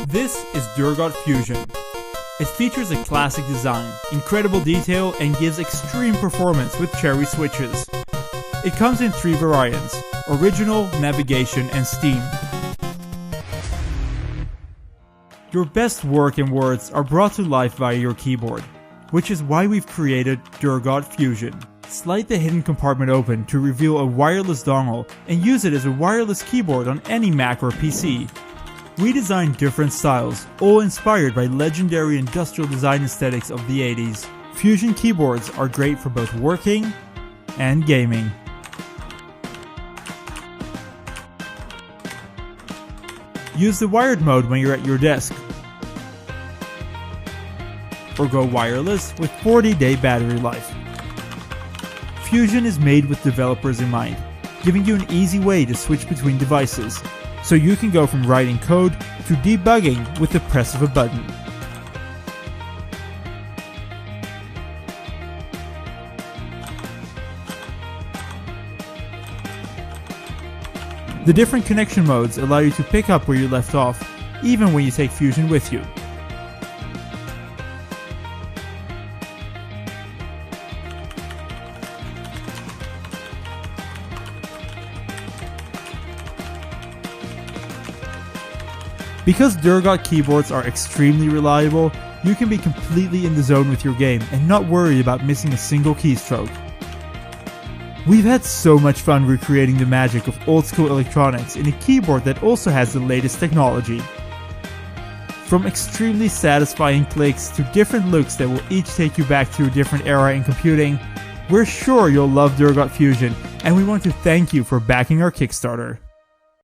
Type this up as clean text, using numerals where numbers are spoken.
This is Durgod Fusion. It features a classic design, incredible detail, and gives extreme performance with cherry switches. It comes in 3 variants: Original, Navigation, and Steam. Your best work and words are brought to life via your keyboard, which is why we've created Durgod Fusion. Slide the hidden compartment open to reveal a wireless dongle and use it as a wireless keyboard on any Mac or PC. We designed different styles, all inspired by legendary industrial design aesthetics of the 80s. Fusion keyboards are great for both working and gaming. Use the wired mode when you're at your desk, or go wireless with 40-day battery life. Fusion is made with developers in mind, giving you an easy way to switch between devices, so you can go from writing code to debugging with the press of a button. The different connection modes allow you to pick up where you left off, even when you take Fusion with you. Because Durgod keyboards are extremely reliable, you can be completely in the zone with your game and not worry about missing a single keystroke. We've had so much fun recreating the magic of old school electronics in a keyboard that also has the latest technology. From extremely satisfying clicks to different looks that will each take you back to a different era in computing, we're sure you'll love Durgod Fusion, and we want to thank you for backing our Kickstarter.